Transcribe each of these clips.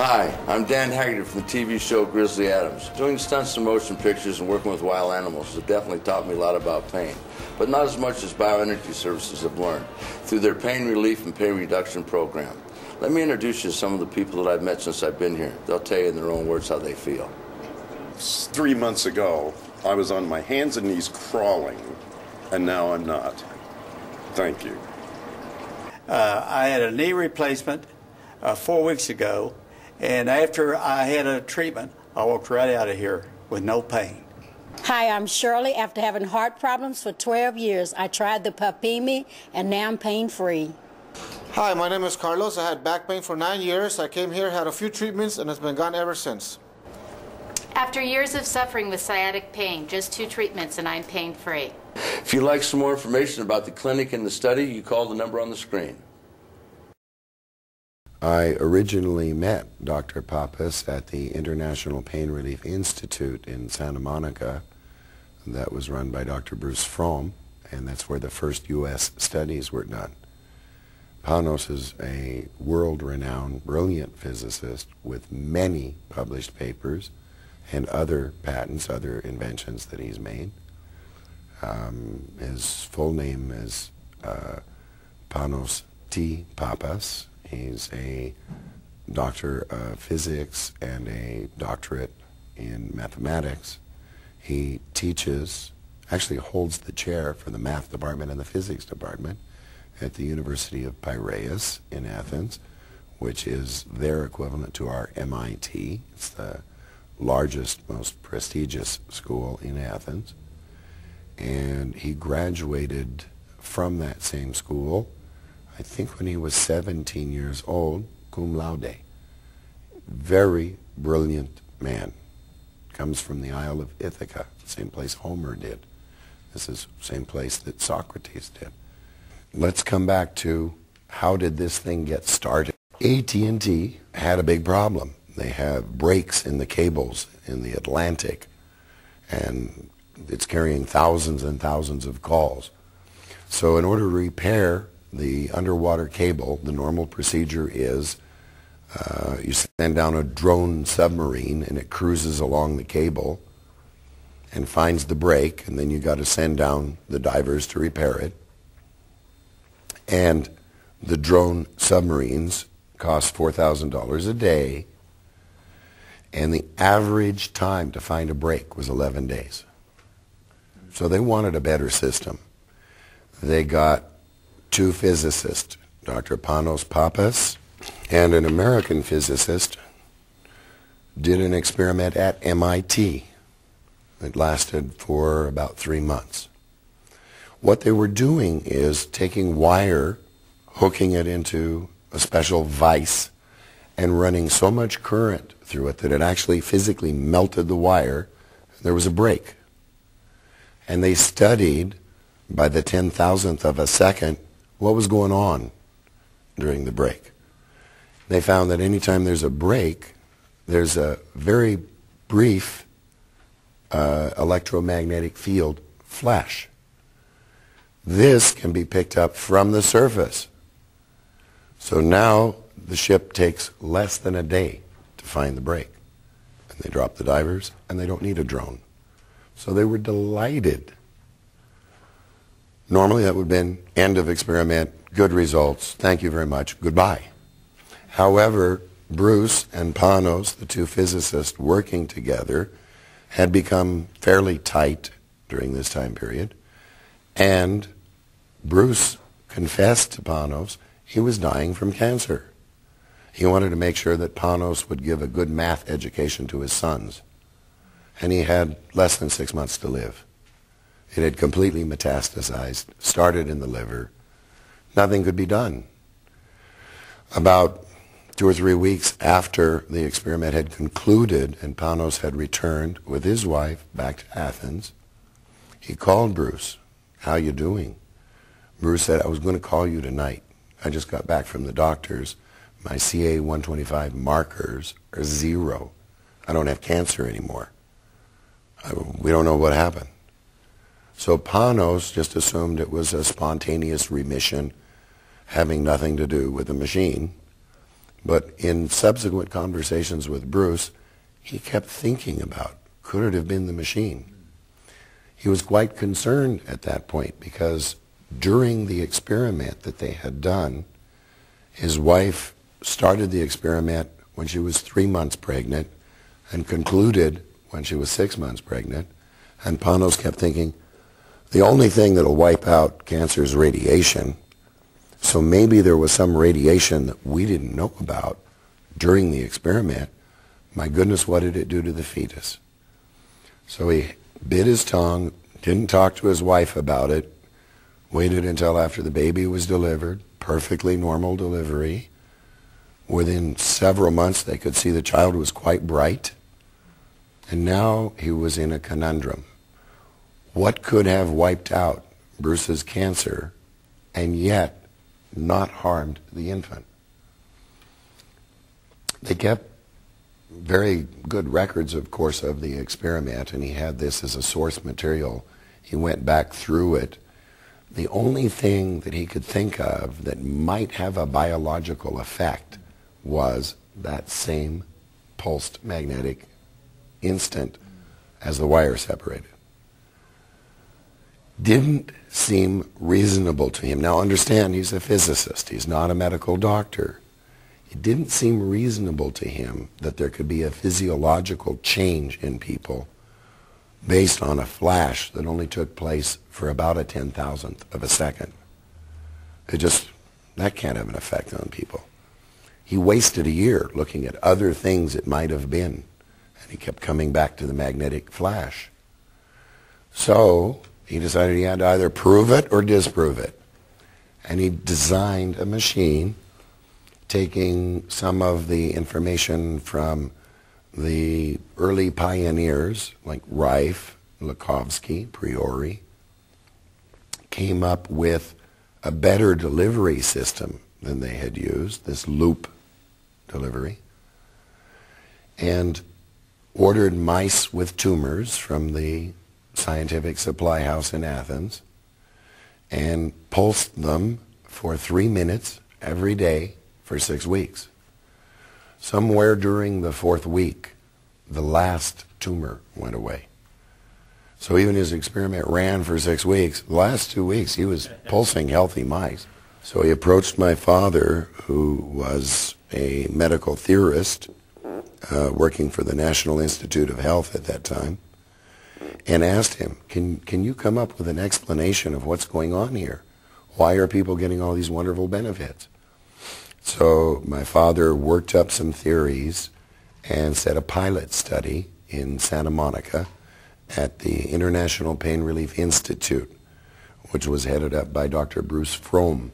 Hi, I'm Dan Haggerty from the TV show Grizzly Adams. Doing stunts and motion pictures and working with wild animals has definitely taught me a lot about pain, but not as much as Bioenergy Services have learned through their pain relief and pain reduction program. Let me introduce you to some of the people that I've met since I've been here. They'll tell you in their own words how they feel. 3 months ago, I was on my hands and knees crawling, and now I'm not. Thank you. I had a knee replacement 4 weeks ago, and after I had a treatment, I walked right out of here with no pain. Hi, I'm Shirley. After having heart problems for 12 years, I tried the Papimi, and now I'm pain-free. Hi, my name is Carlos. I had back pain for 9 years. I came here, had a few treatments, and it's been gone ever since. After years of suffering with sciatic pain, just 2 treatments and I'm pain-free. If you'd like some more information about the clinic and the study, you call the number on the screen. I originally met Dr. Pappas at the International Pain Relief Institute in Santa Monica. That was run by Dr. Bruce Fromm, and that's where the first U.S. studies were done. Panos is a world-renowned, brilliant physicist with many published papers and other patents, other inventions that he's made. His full name is Panos T. Pappas. He's a doctor of physics and a doctorate in mathematics. He teaches, actually holds the chair for the math department and the physics department at the University of Piraeus in Athens, which is their equivalent to our MIT. It's the largest, most prestigious school in Athens. And he graduated from that same school, I think when he was 17 years old, cum laude. Very brilliant man. Comes from the Isle of Ithaca, same place Homer did. This is the same place that Socrates did. Let's come back to how did this thing get started. AT&T had a big problem. They have breaks in the cables in the Atlantic, and it's carrying thousands and thousands of calls. So in order to repair the underwater cable, the normal procedure is you send down a drone submarine and it cruises along the cable and finds the break, and then you got to send down the divers to repair it. And the drone submarines cost $4,000 a day, and the average time to find a break was 11 days. So they wanted a better system. They got 2 physicists, Dr. Panos Pappas and an American physicist, did an experiment at MIT. It lasted for about 3 months. What they were doing is taking wire, hooking it into a special vise, and running so much current through it that it actually physically melted the wire. There was a break. And they studied by the 10,000th of a second what was going on during the break. They found that anytime there's a break, there's a very brief electromagnetic field flash. This can be picked up from the surface. So now the ship takes less than a day to find the break. And they drop the divers, and they don't need a drone. So they were delighted. Normally that would have been end of experiment, good results, thank you very much, goodbye. However, Bruce and Panos, the 2 physicists working together, had become fairly tight during this time period. And Bruce confessed to Panos he was dying from cancer. He wanted to make sure that Panos would give a good math education to his sons. And he had less than 6 months to live. It had completely metastasized, started in the liver. Nothing could be done. About 2 or 3 weeks after the experiment had concluded and Panos had returned with his wife back to Athens, he called Bruce. How you doing? Bruce said, I was going to call you tonight. I just got back from the doctors. My CA-125 markers are 0. I don't have cancer anymore. We don't know what happened. So Panos just assumed it was a spontaneous remission having nothing to do with the machine. But in subsequent conversations with Bruce, he kept thinking about, could it have been the machine? He was quite concerned at that point because during the experiment that they had done, his wife started the experiment when she was 3 months pregnant and concluded when she was 6 months pregnant. And Panos kept thinking, the only thing that will wipe out cancer is radiation. So maybe there was some radiation that we didn't know about during the experiment. My goodness, what did it do to the fetus? So he bit his tongue, didn't talk to his wife about it, waited until after the baby was delivered, perfectly normal delivery. Within several months, they could see the child was quite bright. And now he was in a conundrum. What could have wiped out Bruce's cancer and yet not harmed the infant? They kept very good records, of course, of the experiment, and he had this as a source material. He went back through it. The only thing that he could think of that might have a biological effect was that same pulsed magnetic instant as the wire separated. Didn't seem reasonable to him. Now understand, he's a physicist. He's not a medical doctor. It didn't seem reasonable to him that there could be a physiological change in people based on a flash that only took place for about a 10,000th of a second. That can't have an effect on people. He wasted a year looking at other things it might have been, and he kept coming back to the magnetic flash. So he decided he had to either prove it or disprove it. And he designed a machine taking some of the information from the early pioneers like Rife, Lakovsky, Priori, came up with a better delivery system than they had used, this loop delivery, and ordered mice with tumors from the Scientific Supply House in Athens and pulsed them for 3 minutes every day for 6 weeks. Somewhere during the 4th week, the last tumor went away. So even his experiment ran for 6 weeks. The last 2 weeks, he was pulsing healthy mice. So he approached my father, who was a medical theorist working for the National Institute of Health at that time, and asked him, can you come up with an explanation of what's going on here? Why are people getting all these wonderful benefits? So my father worked up some theories and set a pilot study in Santa Monica at the International Pain Relief Institute, which was headed up by Dr. Bruce Fromm.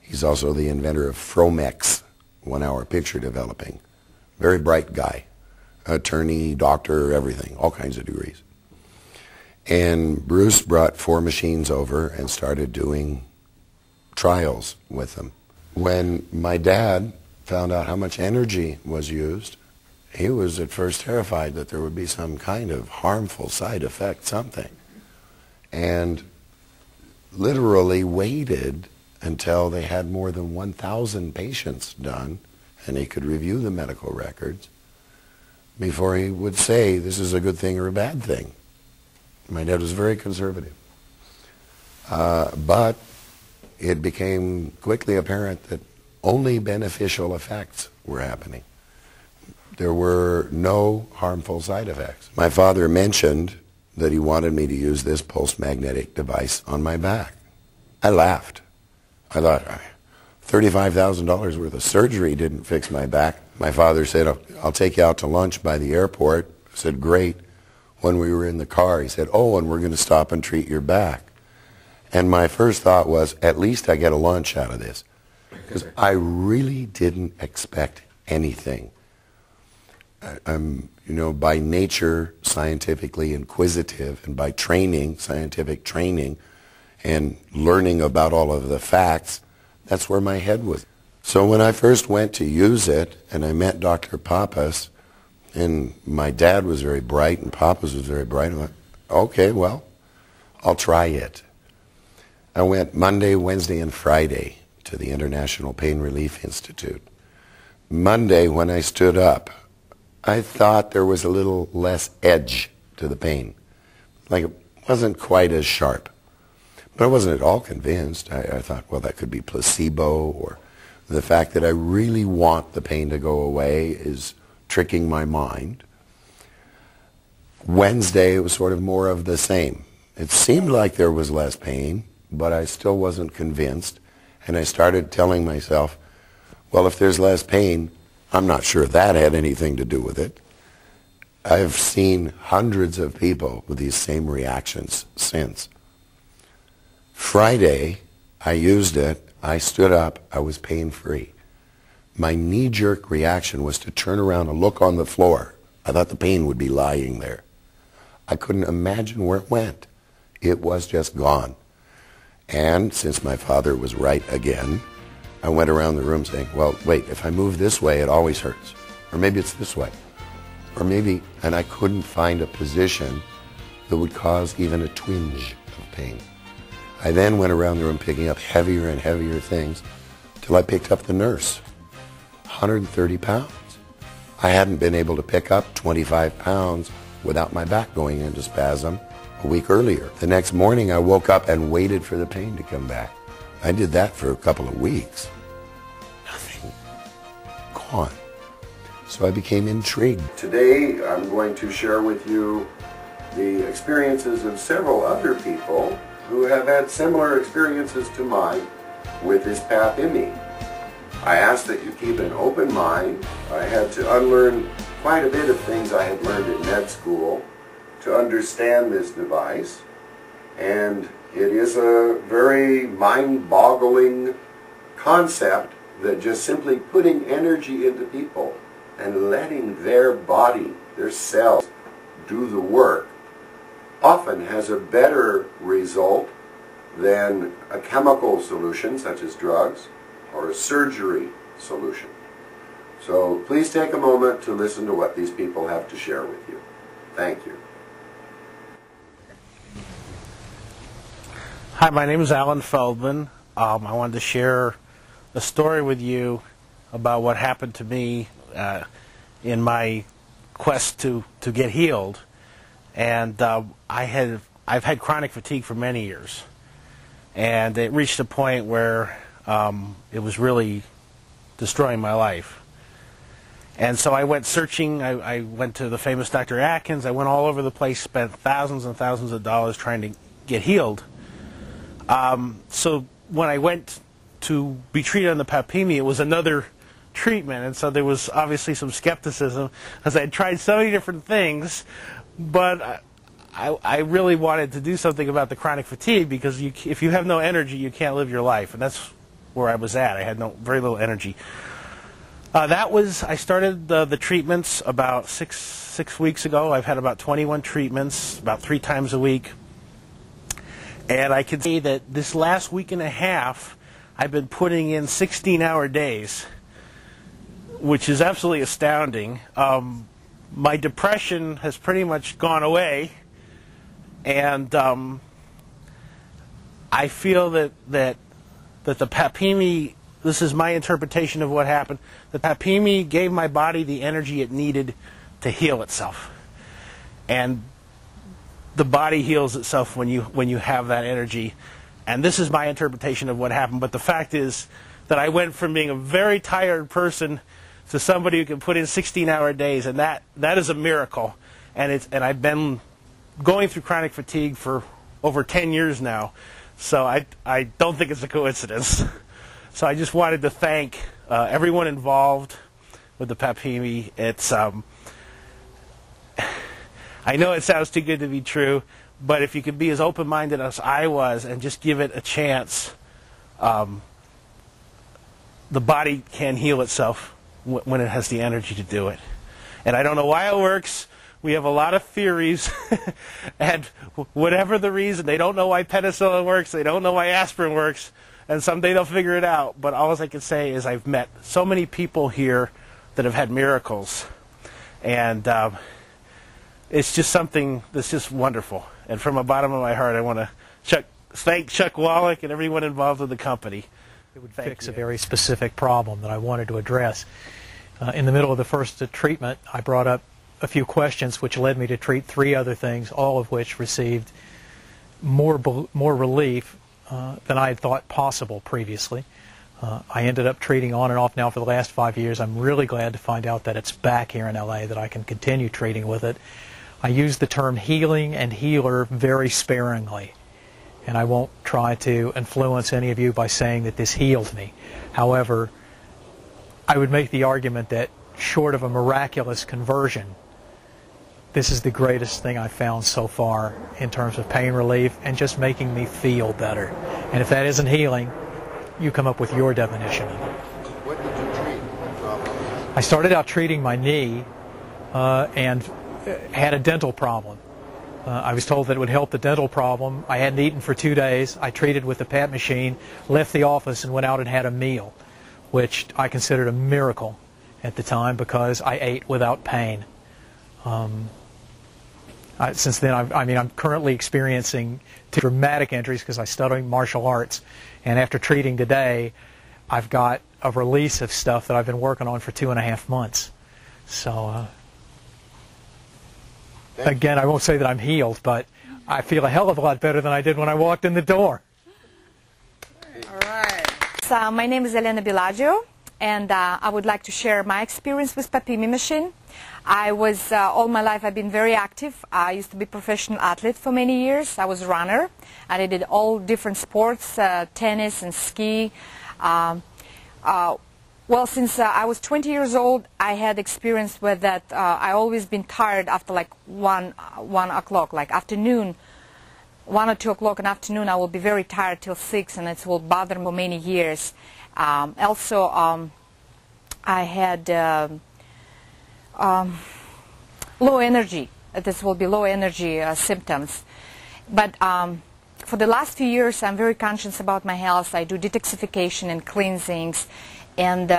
He's also the inventor of Fromex, 1-hour picture developing. Very bright guy, attorney, doctor, everything, all kinds of degrees. And Bruce brought 4 machines over and started doing trials with them. When my dad found out how much energy was used, he was at first terrified that there would be some kind of harmful side effect, something. And literally waited until they had more than 1,000 patients done and he could review the medical records before he would say this is a good thing or a bad thing. My dad was very conservative. But it became quickly apparent that only beneficial effects were happening. There were no harmful side effects. My father mentioned that he wanted me to use this pulse magnetic device on my back. I laughed. I thought, $35,000 worth of surgery didn't fix my back. My father said, I'll take you out to lunch by the airport. I said, great. When we were in the car, he said, oh, and we're going to stop and treat your back. And my first thought was, at least I get a lunch out of this. Because I really didn't expect anything. I'm, by nature, scientifically inquisitive, and by training, scientific training, and learning about all of the facts, that's where my head was. So when I first went to use it, and I met Dr. Pappas, and my dad was very bright, and Pappas was very bright, I went, okay, well, I'll try it. I went Monday, Wednesday, and Friday to the International Pain Relief Institute. Monday, when I stood up, I thought there was a little less edge to the pain. Like it wasn't quite as sharp. But I wasn't at all convinced. I thought, well, that could be placebo, or the fact that I really want the pain to go away is tricking my mind. Wednesday, it was sort of more of the same. It seemed like there was less pain, but I still wasn't convinced. And I started telling myself, well, if there's less pain, I'm not sure that had anything to do with it. I've seen hundreds of people with these same reactions since. Friday, I used it. I stood up. I was pain-free. My knee-jerk reaction was to turn around and look on the floor. I thought the pain would be lying there. I couldn't imagine where it went. It was just gone. And since my father was right again, I went around the room saying, well, wait, if I move this way, it always hurts. Or maybe it's this way. Or maybe, and I couldn't find a position that would cause even a twinge of pain. I then went around the room picking up heavier and heavier things till I picked up the nurse, 130 pounds. I hadn't been able to pick up 25 pounds without my back going into spasm a week earlier. The next morning I woke up and waited for the pain to come back. I did that for a couple of weeks. Nothing. Gone. So I became intrigued. Today I'm going to share with you the experiences of several other people who have had similar experiences to mine with this PAPIMI. I ask that you keep an open mind. I had to unlearn quite a bit of things I had learned in med school to understand this device, and it is a very mind-boggling concept that just simply putting energy into people and letting their body, their cells, do the work often has a better result than a chemical solution such as drugs or a surgery solution. So please take a moment to listen to what these people have to share with you. Thank you. Hi, my name is Alan Feldman. I wanted to share a story with you about what happened to me in my quest to get healed. And I've had chronic fatigue for many years, and it reached a point where it was really destroying my life. And so I went searching. I went to the famous Dr. Atkins. I went all over the place, spent thousands and thousands of dollars trying to get healed. So when I went to be treated on the PAPIMI, it was another treatment, and so there was obviously some skepticism because I had tried so many different things. But I really wanted to do something about the chronic fatigue, because if you have no energy, you can't live your life, and that's where I was at. I had very little energy. I started the treatments about six weeks ago. I've had about 21 treatments, about 3 times a week. And I can say that this last week and a half, I've been putting in 16-hour days, which is absolutely astounding. My depression has pretty much gone away, and I feel that the PAPIMI, this is my interpretation of what happened, the PAPIMI gave my body the energy it needed to heal itself. And the body heals itself when you have that energy. And this is my interpretation of what happened. But the fact is that I went from being a very tired person to somebody who can put in 16-hour days, and that is a miracle. And I've been going through chronic fatigue for over 10 years now, so I don't think it's a coincidence. So I just wanted to thank everyone involved with the PAPIMI. It's I know it sounds too good to be true, but if you could be as open-minded as I was and just give it a chance, the body can heal itself when it has the energy to do it. And I don't know why it works. We have a lot of theories, and whatever the reason, they don't know why penicillin works, they don't know why aspirin works, and someday they'll figure it out. But all I can say is I've met so many people here that have had miracles, and it's just something that's just wonderful. And from the bottom of my heart, I want to thank Chuck Wallach and everyone involved with the company. It would fix a very specific problem that I wanted to address. In the middle of the first treatment, I brought up a few questions which led me to treat 3 other things, all of which received more relief than I had thought possible previously. I ended up treating on and off now for the last 5 years. I'm really glad to find out that it's back here in LA, that I can continue treating with it. I use the term healing and healer very sparingly, and I won't try to influence any of you by saying that this healed me. However, I would make the argument that short of a miraculous conversion, this is the greatest thing I've found so far in terms of pain relief and just making me feel better. And if that isn't healing, you come up with your definition of it. What did you treat? What problem? I started out treating my knee and had a dental problem. I was told that it would help the dental problem. I hadn't eaten for 2 days. I treated with the PAP machine, left the office, and went out and had a meal, which I considered a miracle at the time because I ate without pain. Since then, I'm currently experiencing dramatic injuries because I study martial arts, and after treating today, I've got a release of stuff that I've been working on for 2.5 months. So, again, I won't say that I'm healed, but I feel a hell of a lot better than I did when I walked in the door. All right. So, my name is Elena Bilaggio, and I would like to share my experience with PAPIMI machine. I was, all my life I've been very active. I used to be a professional athlete for many years. I was a runner, and I did all different sports, tennis and ski. Well, since I was 20 years old, I had experience with that. I always been tired after like 1 o'clock, like afternoon, 1 or 2 o'clock in the afternoon. I will be very tired till 6, and it will bother me for many years. Also, I had low energy. This will be low energy symptoms. But for the last few years, I'm very conscious about my health. I do detoxification and cleansings. And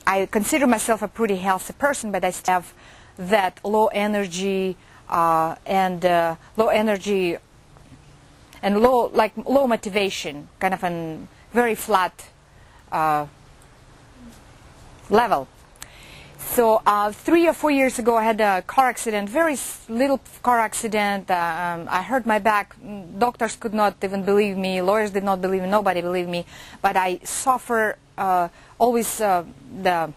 I consider myself a pretty healthy person, but I still have that low energy and low motivation, kind of a very flat level. So 3 or 4 years ago, I had a car accident, very little car accident. I hurt my back. Doctors could not even believe me. Lawyers did not believe me. Nobody believed me. But I suffer always the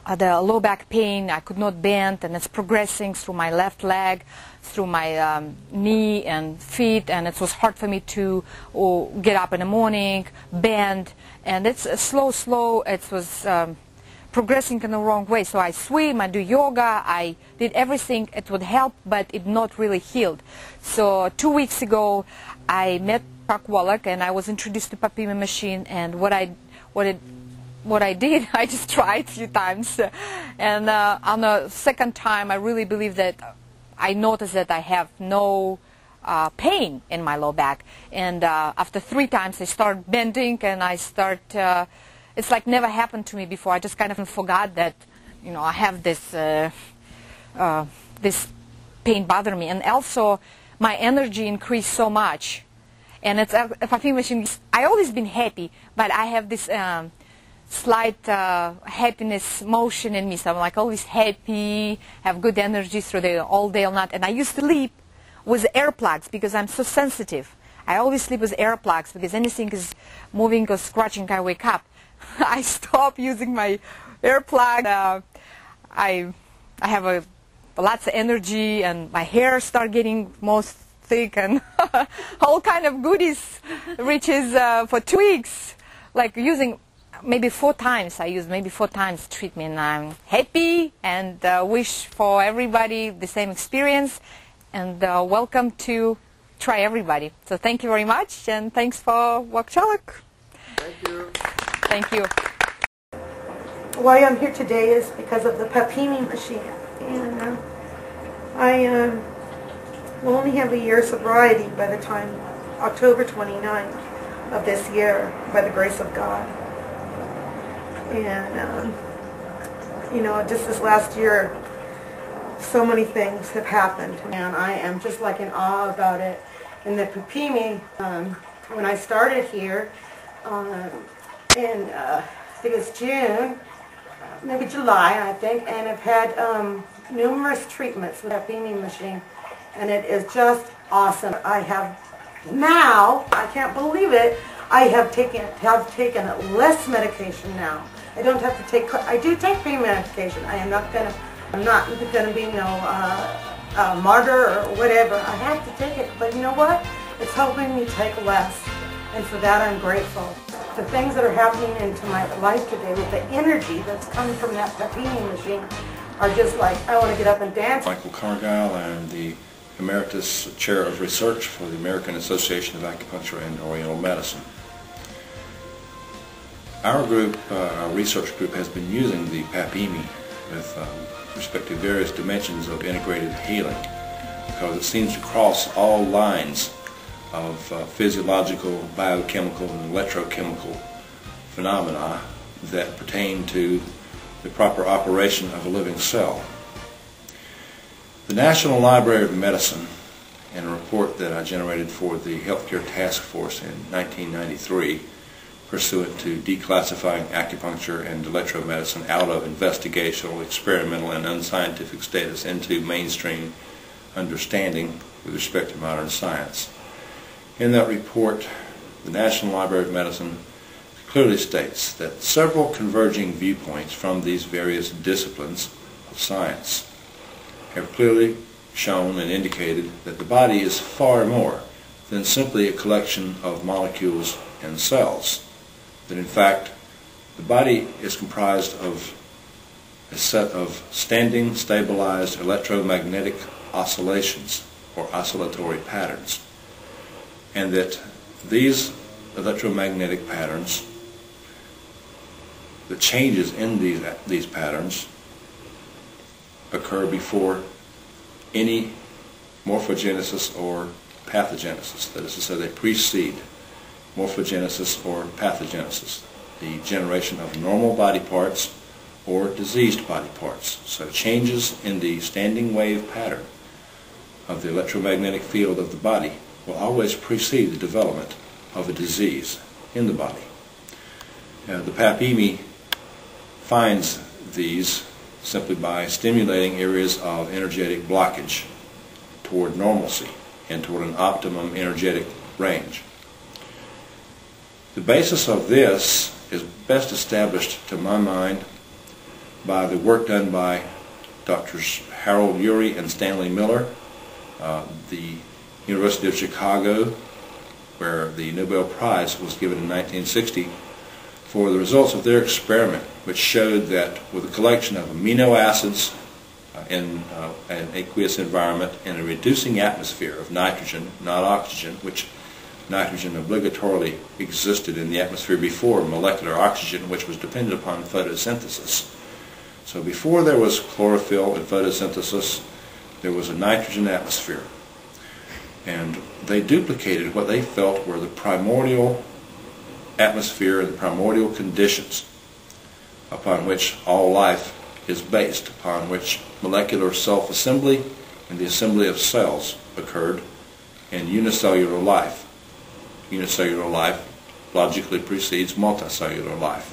low back pain. I could not bend, and it's progressing through my left leg, through my knee and feet, and it was hard for me to get up in the morning, bend, and it's slow. It was progressing in the wrong way. So I swim, I do yoga, I did everything. It would help, but it not really healed. So 2 weeks ago, I met Chuck Wallach, and I was introduced to PAPIMI machine. And what I did, I just tried a few times, and on the second time, I really believe that I noticed that I have no pain in my low back. And after 3 times, I start bending, and I start. It's like never happened to me before. I just kind of forgot that, you know, I have this this pain bothering me, and also my energy increased so much. And it's a PAPIMI machine. I always been happy, but I have this slight happiness motion in me. So I'm like always happy, have good energy through the all day, all night. And I used to sleep with earplugs because I'm so sensitive. I always sleep with earplugs because anything is moving or scratching, I wake up. I stopped using my earplug. I have lots of energy, and my hair start getting most thick, and all kind of goodies reaches for 2 weeks. Like using maybe 4 times. I use maybe 4 times treatment. I'm happy and wish for everybody the same experience, and welcome to try everybody. So thank you very much, and thanks for Wachchalak. Thank you. Thank you. Why I'm here today is because of the PAPIMI machine, and I will only have a year sobriety by the time October 29th of this year, by the grace of God. And you know, just this last year, so many things have happened, and I am just like in awe about it. And the PAPIMI, when I started here, in I think it was June, maybe July, I think, and I've had numerous treatments with that beaming machine, and it is just awesome. I have now, I can't believe it, I have taken less medication now. I don't have to take, I do take pain medication. I'm not gonna be no martyr or whatever. I have to take it, but you know what? It's helping me take less, and for that I'm grateful. The things that are happening into my life today with the energy that's coming from that beaming machine are just like, I want to get up and dance. Michael Cargile, I'm the Emeritus Chair of Research for the American Association of Acupuncture and Oriental Medicine. Our group, our research group, has been using the PAPIMI with respect to various dimensions of integrated healing because it seems to cross all lines of physiological, biochemical, and electrochemical phenomena that pertain to the proper operation of a living cell. The National Library of Medicine, in a report that I generated for the Healthcare Task Force in 1993, pursuant to declassifying acupuncture and electromedicine out of investigational, experimental, and unscientific status into mainstream understanding with respect to modern science. In that report, the National Library of Medicine clearly states that several converging viewpoints from these various disciplines of science have clearly shown and indicated that the body is far more than simply a collection of molecules and cells. That in fact, the body is comprised of a set of standing, stabilized electromagnetic oscillations or oscillatory patterns, and that these electromagnetic patterns, the changes in these patterns occur before any morphogenesis or pathogenesis. That is to say, they precede morphogenesis or pathogenesis, the generation of normal body parts or diseased body parts. So changes in the standing wave pattern of the electromagnetic field of the body will always precede the development of a disease in the body. The PAPIMI finds these simply by stimulating areas of energetic blockage toward normalcy and toward an optimum energetic range. The basis of this is best established, to my mind, by the work done by Drs. Harold Urey and Stanley Miller, the University of Chicago, where the Nobel Prize was given in 1960 for the results of their experiment, which showed that with a collection of amino acids in an aqueous environment and a reducing atmosphere of nitrogen, not oxygen, which nitrogen obligatorily existed in the atmosphere before molecular oxygen, which was dependent upon photosynthesis. So before there was chlorophyll and photosynthesis, there was a nitrogen atmosphere. And they duplicated what they felt were the primordial atmosphere and the primordial conditions upon which all life is based, upon which molecular self-assembly and the assembly of cells occurred in unicellular life. Unicellular life logically precedes multicellular life.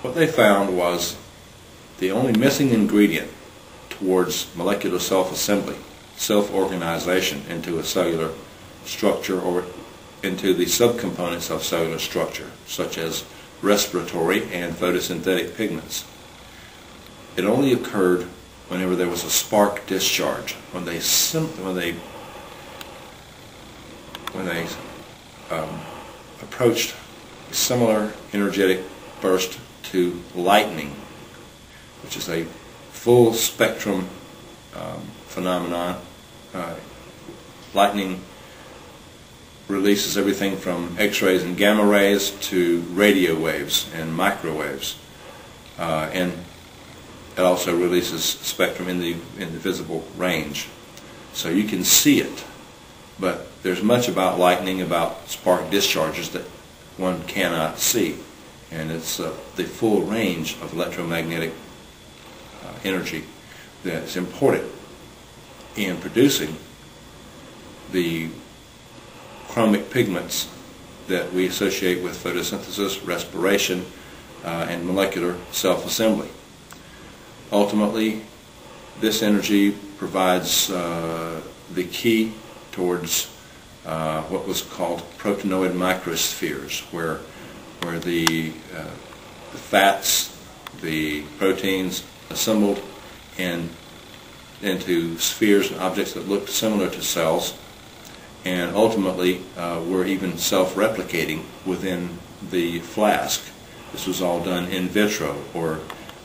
What they found was the only missing ingredient towards molecular self-assembly, self-organization into a cellular structure or into the subcomponents of cellular structure, such as respiratory and photosynthetic pigments. It only occurred whenever there was a spark discharge, when they approached a similar energetic burst to lightning, which is a full spectrum phenomenon. Lightning releases everything from X-rays and gamma rays to radio waves and microwaves, and it also releases spectrum in the visible range. So you can see it, but there's much about lightning, about spark discharges that one cannot see, and it's the full range of electromagnetic energy that's important in producing the chromic pigments that we associate with photosynthesis, respiration, and molecular self-assembly. Ultimately, this energy provides the key towards what was called proteinoid microspheres, where the fats, the proteins assembled into spheres and objects that looked similar to cells, and ultimately were even self-replicating within the flask. This was all done in vitro, or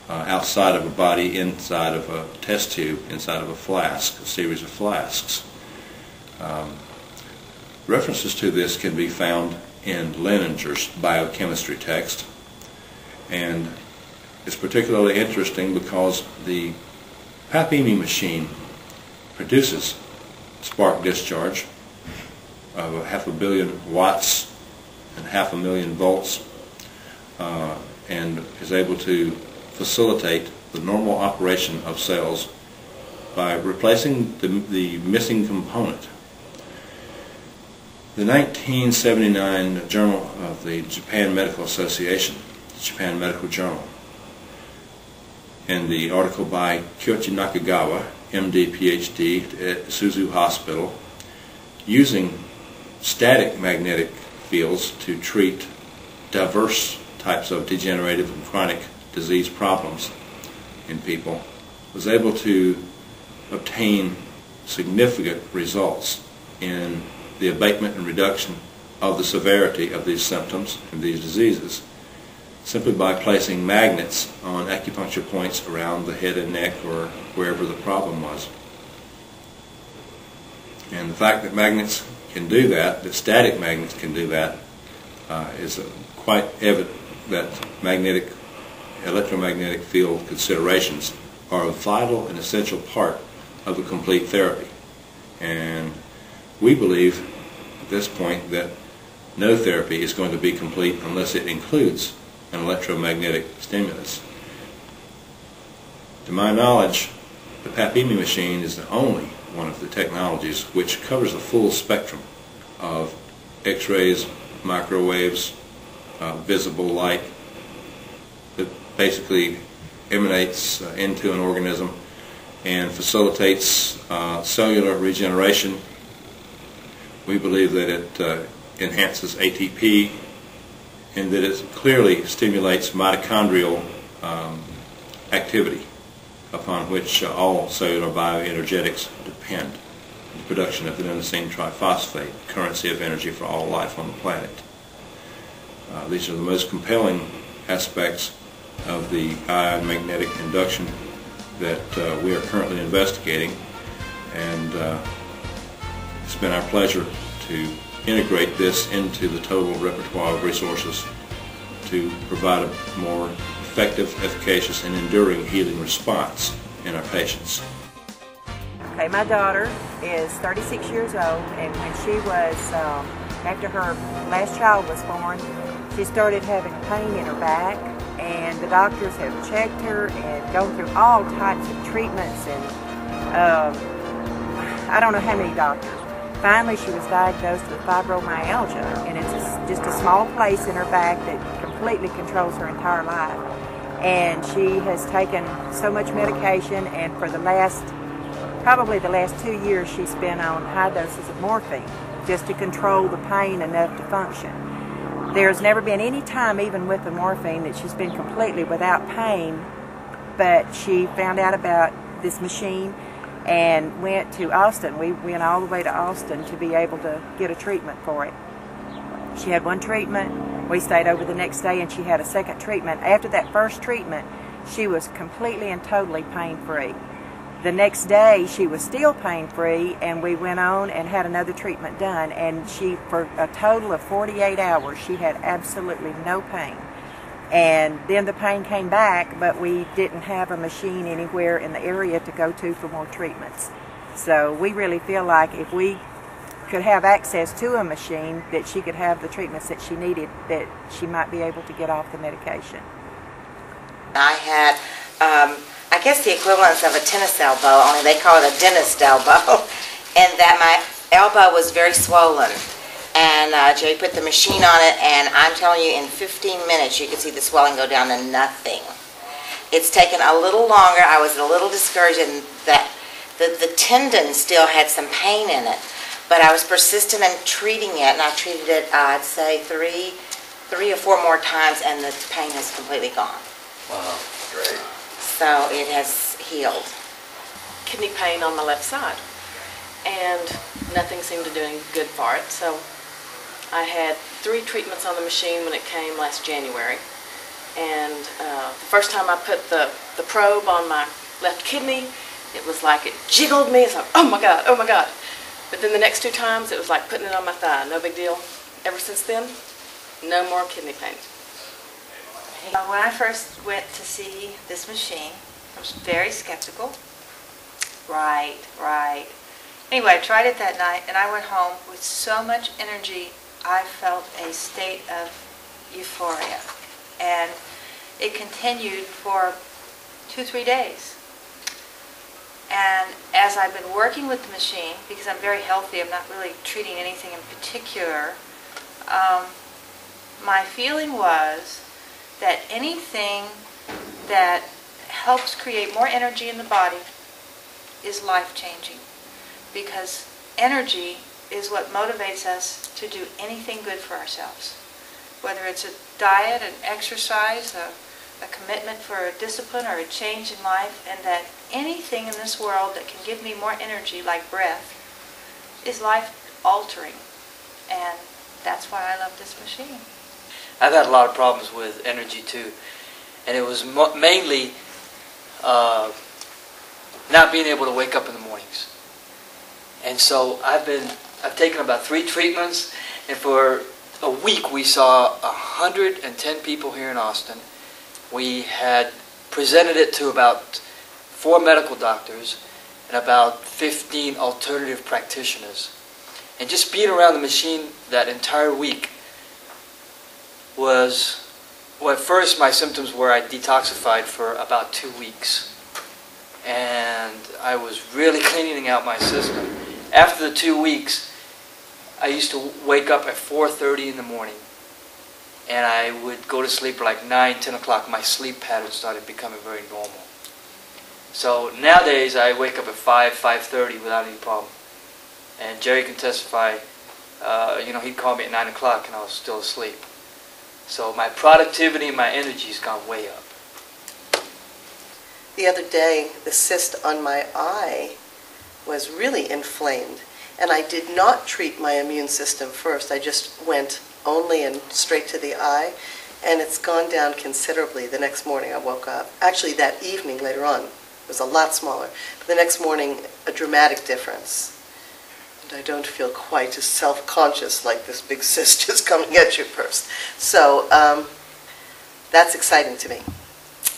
outside of a body, inside of a test tube, inside of a flask, a series of flasks. References to this can be found in Leninger's biochemistry text, and it's particularly interesting because the Papimi machine produces spark discharge of 500 million watts and 500,000 volts, and is able to facilitate the normal operation of cells by replacing the missing component. The 1979 Journal of the Japan Medical Association, the Japan Medical Journal, and the article by Kyoichi Nakagawa, MD, PhD, at Suzu Hospital, using static magnetic fields to treat diverse types of degenerative and chronic disease problems in people, was able to obtain significant results in the abatement and reduction of the severity of these symptoms and these diseases, simply by placing magnets on acupuncture points around the head and neck or wherever the problem was. And the fact that magnets can do that static magnets can do that, is quite evident that electromagnetic field considerations are a vital and essential part of a complete therapy. And we believe at this point that no therapy is going to be complete unless it includes an electromagnetic stimulus. To my knowledge, the Papimi machine is the only one of the technologies which covers the full spectrum of X-rays, microwaves, visible light that basically emanates into an organism and facilitates cellular regeneration. We believe that it enhances ATP, and that it clearly stimulates mitochondrial activity, upon which all cellular bioenergetics depend. The production of adenosine triphosphate, currency of energy for all life on the planet. These are the most compelling aspects of the ion magnetic induction that we are currently investigating, and it's been our pleasure to integrate this into the total repertoire of resources to provide a more effective, efficacious, and enduring healing response in our patients. Okay, my daughter is 36 years old, and when she was, after her last child was born, she started having pain in her back, and the doctors have checked her and gone through all types of treatments, and I don't know how many doctors. Finally, she was diagnosed with fibromyalgia, and it's just a small place in her back that completely controls her entire life. And she has taken so much medication, and for probably the last 2 years, she's been on high doses of morphine just to control the pain enough to function. There's never been any time, even with the morphine, that she's been completely without pain, but she found out about this machine and went to Austin. We went all the way to Austin to be able to get a treatment for it. She had one treatment, we stayed over the next day, and she had a second treatment. After that first treatment, she was completely and totally pain-free. The next day, she was still pain-free, and we went on and had another treatment done, and for a total of 48 hours, she had absolutely no pain. And then the pain came back, but we didn't have a machine anywhere in the area to go to for more treatments. So we really feel like if we could have access to a machine, that she could have the treatments that she needed, that she might be able to get off the medication. I had, I guess the equivalent of a tennis elbow, only they call it a dentist elbow, and that my elbow was very swollen. And Jerry put the machine on it, and I'm telling you, in 15 minutes you could see the swelling go down to nothing. It's taken a little longer. I was a little discouraged in that the tendon still had some pain in it, but I was persistent in treating it, and I treated it, I'd say, three or four more times, and the pain has completely gone. Wow, great. So it has healed. Kidney pain on my left side, and nothing seemed to do any good for it. So I had 3 treatments on the machine when it came last January. And the first time I put the probe on my left kidney, it was like it jiggled me. It's like, oh my God, oh my God. But then the next 2 times, it was like putting it on my thigh. No big deal. Ever since then, no more kidney pain. When I first went to see this machine, I was very skeptical. Right. Anyway, I tried it that night, and I went home with so much energy, I felt a state of euphoria. And it continued for 2-3 days. And as I've been working with the machine, because I'm very healthy, I'm not really treating anything in particular, my feeling was that anything that helps create more energy in the body is life-changing, because energy is what motivates us to do anything good for ourselves, whether it's a diet, an exercise, a commitment for a discipline or a change in life, and that anything in this world that can give me more energy, like breath, is life-altering, and that's why I love this machine. I've had a lot of problems with energy too, and it was mainly not being able to wake up in the mornings. And so I've taken about 3 treatments, and for a week we saw 110 people here in Austin. We had presented it to about 4 medical doctors and about 15 alternative practitioners. And just being around the machine that entire week was, well, at first my symptoms were I detoxified for about 2 weeks. And I was really cleaning out my system. After the 2 weeks, I used to wake up at 4:30 in the morning, and I would go to sleep at like 9, 10 o'clock. My sleep pattern started becoming very normal. So nowadays I wake up at 5:30 without any problem. And Jerry can testify, he'd call me at 9 o'clock and I was still asleep. So my productivity and my energy's gone way up. The other day, the cyst on my eye was really inflamed, and I did not treat my immune system first. I just went only and straight to the eye, and it's gone down considerably. The next morning I woke up. Actually, that evening later on, it was a lot smaller. But the next morning, a dramatic difference. And I don't feel quite as self-conscious like this big cyst just coming at you first. So that's exciting to me.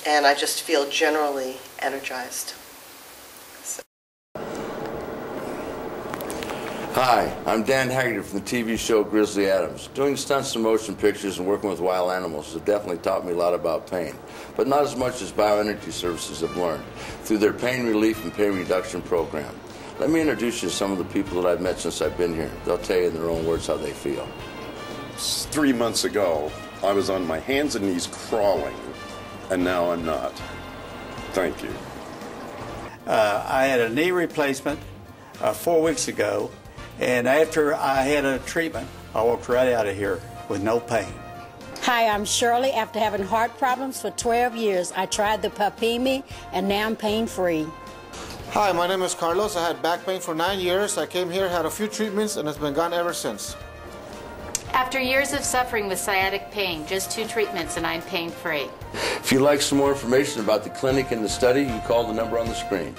And I just feel generally energized. Hi, I'm Dan Haggerty from the TV show Grizzly Adams. Doing stunts and motion pictures and working with wild animals has definitely taught me a lot about pain, but not as much as Bioenergy Services have learned through their pain relief and pain reduction program. Let me introduce you to some of the people that I've met since I've been here. They'll tell you in their own words how they feel. 3 months ago, I was on my hands and knees crawling, and now I'm not. Thank you. I had a knee replacement 4 weeks ago, and after I had a treatment, I walked right out of here with no pain. Hi, I'm Shirley. After having heart problems for 12 years, I tried the Papimi, and now I'm pain-free. Hi, my name is Carlos. I had back pain for 9 years. I came here, had a few treatments, and it's been gone ever since. After years of suffering with sciatic pain, just 2 treatments and I'm pain-free. If you'd like some more information about the clinic and the study, you call the number on the screen.